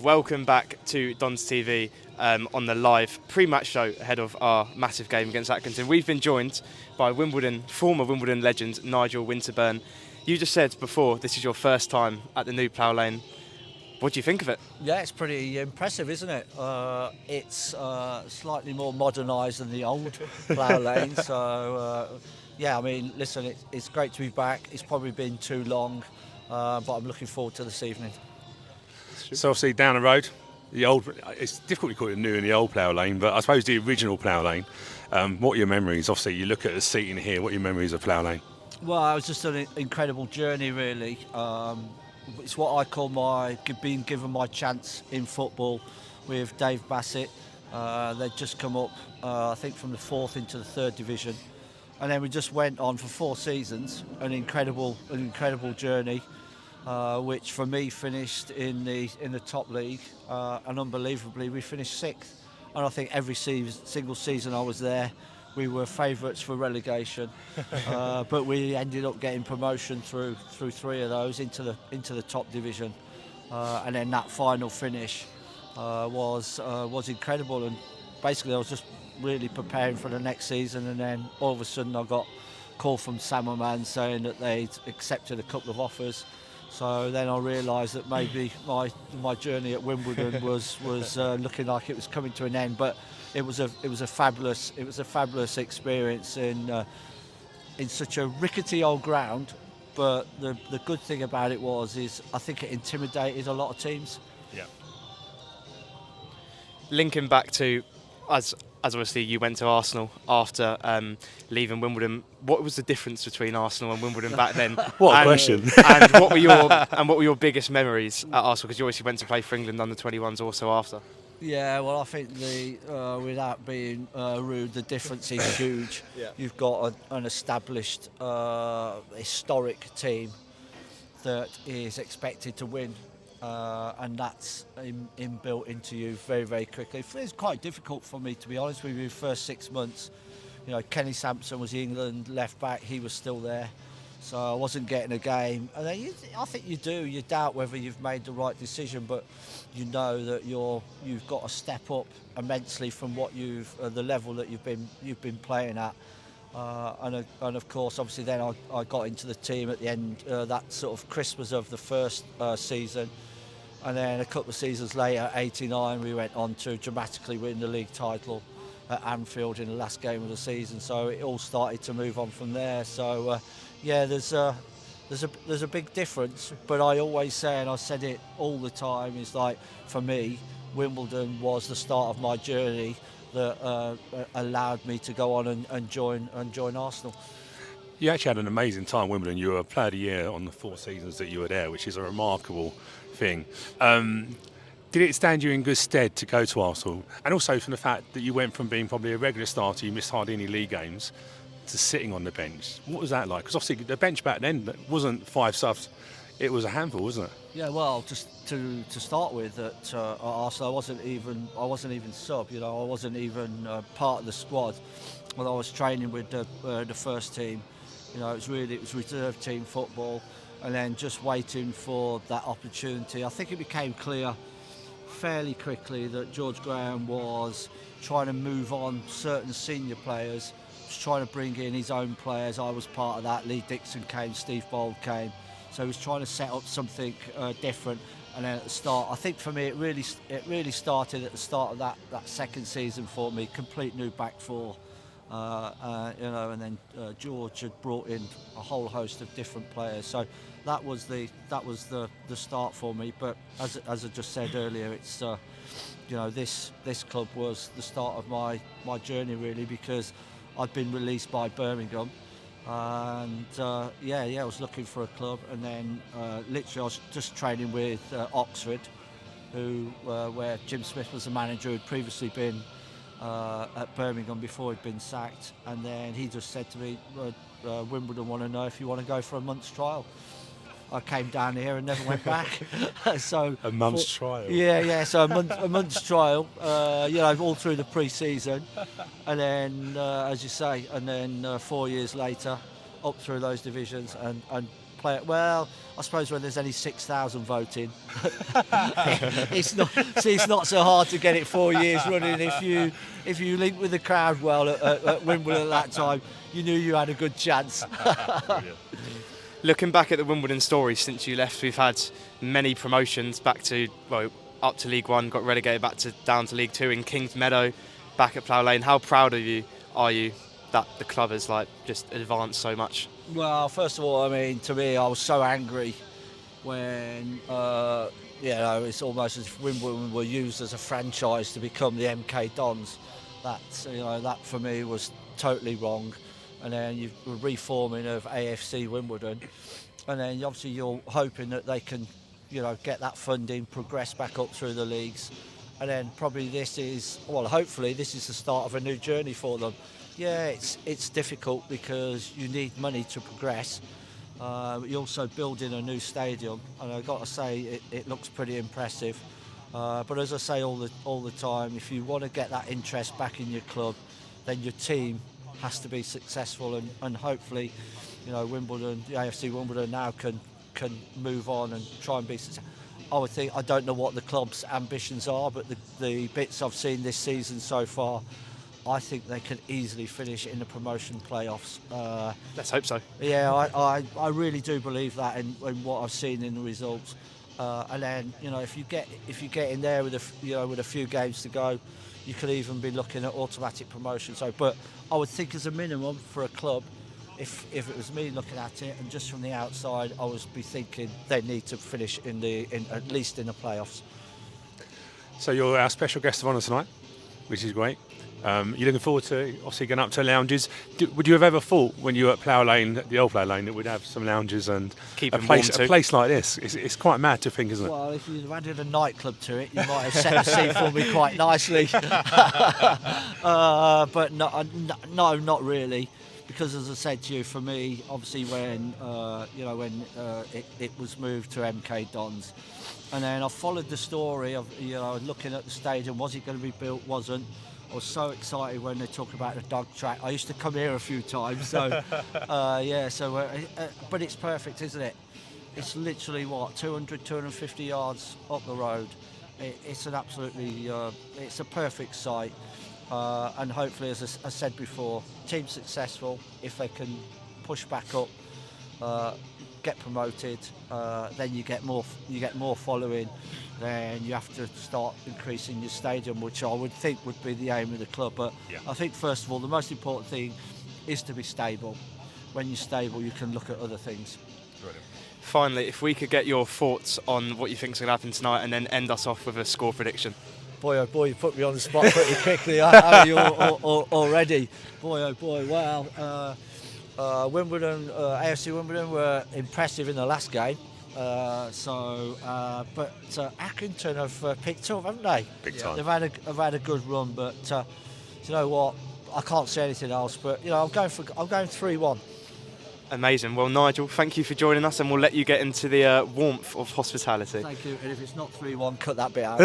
Welcome back to DonsTV on the live pre-match show ahead of our massive game against Atkinson. We've been joined by former Wimbledon legend Nigel Winterburn. You just said before this is your first time at the new Plough Lane. What do you think of it? Yeah, it's pretty impressive, isn't it? It's slightly more modernised than the old Plough Lane. So, yeah, I mean, listen, it's great to be back. It's probably been too long, but I'm looking forward to this evening. So obviously down the road, it's difficult to call it new in the old Plough Lane, but I suppose the original Plough Lane. What are your memories? Obviously, you look at the seating here. What are your memories of Plough Lane? Well, it was just an incredible journey, really. It's what I call being given my chance in football with Dave Bassett. They'd just come up, I think, from the 4th into the 3rd division, and then we just went on for 4 seasons. An incredible journey, which for me finished in the top league, and unbelievably we finished 6th. And I think every single season I was there, we were favourites for relegation, but we ended up getting promotion through 3 of those into the top division, and then that final finish was incredible. And basically, I was just really preparing for the next season, and then all of a sudden, I got a call from Samerman saying that they'd accepted a couple of offers. So then I realised that maybe my journey at Wimbledon was looking like it was coming to an end, but. It was a fabulous experience in such a rickety old ground, but the good thing about it is I think it intimidated a lot of teams. Yeah. Linking back to as obviously you went to Arsenal after leaving Wimbledon. What was the difference between Arsenal and Wimbledon back then? What a question! And what were your biggest memories at Arsenal? Because you obviously went to play for England under 21s also after. Yeah, well, I think without being rude, the difference is huge. Yeah. You've got an established, historic team that is expected to win, and that's inbuilt into you very, very quickly. It's quite difficult for me, to be honest with you, first 6 months. You know, Kenny Sampson was the England left back, he was still there. So I wasn't getting a game, and then I think you doubt whether you've made the right decision, but you know that you've got to step up immensely from what the level that you've been playing at, and of course, obviously, then I got into the team at the end, that sort of Christmas of the first season, and then a couple of seasons later, '89, we went on to dramatically win the league title at Anfield in the last game of the season. So it all started to move on from there. So. Yeah, there's a big difference, but I always say, and I said it all the time, is like, for me, Wimbledon was the start of my journey that allowed me to go on and join Arsenal. You actually had an amazing time at Wimbledon. You were Player of the Year on the 4 seasons that you were there, which is a remarkable thing. Did it stand you in good stead to go to Arsenal? And also from the fact that you went from being probably a regular starter, you missed hardly any league games, to sitting on the bench. What was that like? Because obviously the bench back then wasn't 5 subs, it was a handful, wasn't it? Yeah, well, just to start with, at Arsenal, I wasn't even sub. You know, I wasn't even part of the squad. When I was training with the first team, you know, it was reserve team football, and then just waiting for that opportunity. I think it became clear fairly quickly that George Graham was trying to move on certain senior players, trying to bring in his own players. I was part of that. Lee Dixon came, Steve Bold came, so he was trying to set up something different. And then at the start, I think for me, it really started at the start of that second season for me. Complete new back four, you know, and then George had brought in a whole host of different players. So that was the start for me. But as I just said earlier, it's you know, this club was the start of my journey, really, because I'd been released by Birmingham, and I was looking for a club, and then literally I was just training with Oxford, where Jim Smith was the manager, who'd previously been at Birmingham before he'd been sacked, and then he just said to me, Wimbledon want to know if you want to go for a month's trial. I came down here and never went back. So a month's trial. Yeah. So a month's trial. You know, all through the pre-season, and then, as you say, and then 4 years later, up through those divisions and player. Well, I suppose when there's only 6,000 voting, it's not so hard to get it 4 years running. If you link with the crowd well at Wimbledon at that time, you knew you had a good chance. Looking back at the Wimbledon story since you left, we've had many promotions back to, well, up to League One, got relegated down to League Two in Kings Meadow, back at Plough Lane. How proud are you that the club has just advanced so much? Well, first of all, I mean, to me, I was so angry when it's almost as if Wimbledon were used as a franchise to become the MK Dons. That for me was totally wrong. And then you've the reforming of AFC Wimbledon, and then obviously you're hoping that they can, get that funding, progress back up through the leagues, and then probably hopefully this is the start of a new journey for them. Yeah, it's difficult because you need money to progress. You're also building a new stadium, and I've got to say it looks pretty impressive. But as I say all the time, if you want to get that interest back in your club, then your team has to be successful, and hopefully, Wimbledon, the AFC Wimbledon now can move on and try and be successful. I don't know what the club's ambitions are, but the bits I've seen this season so far, I think they can easily finish in the promotion playoffs. Let's hope so. Yeah, I really do believe that in what I've seen in the results. And then if you get in there with a few games to go, you could even be looking at automatic promotion. But I would think as a minimum for a club, if it was me looking at it and just from the outside, I would be thinking they need to finish at least in the playoffs. So you're our special guest of honour tonight, which is great. You're looking forward to obviously going up to lounges. Would you have ever thought when you were at Plough Lane, the old Plough Lane, that we'd have some lounges and a place like this? It's quite mad to think, isn't it? Well, if you'd added a nightclub to it, you might have set the scene for me quite nicely. But no, not really. Because as I said to you, for me, obviously when it was moved to MK Dons, and then I followed the story of looking at the stadium. Was it going to be built? Wasn't. I was so excited when they talked about the dog track. I used to come here a few times, so but it's perfect, isn't it? It's literally 250 yards up the road. It's an absolutely it's a perfect site, and hopefully, as I said before, team successful if they can push back up, get promoted, then you get more following. Then you have to start increasing your stadium, which I would think would be the aim of the club. But yeah. I think first of all, the most important thing is to be stable. When you're stable, you can look at other things. Brilliant. Finally, if we could get your thoughts on what you think is going to happen tonight, and then end us off with a score prediction. Boy, oh boy, you put me on the spot pretty quickly. Are you already? Boy, oh boy, wow. Wimbledon, AFC Wimbledon were impressive in the last game. But Accrington have picked up, haven't they? Big time. They've had a good run, but you know what? I can't say anything else. But I'm going 3-1. Amazing. Well, Nigel, thank you for joining us, and we'll let you get into the warmth of hospitality. Thank you. And if it's not 3-1, cut that bit out.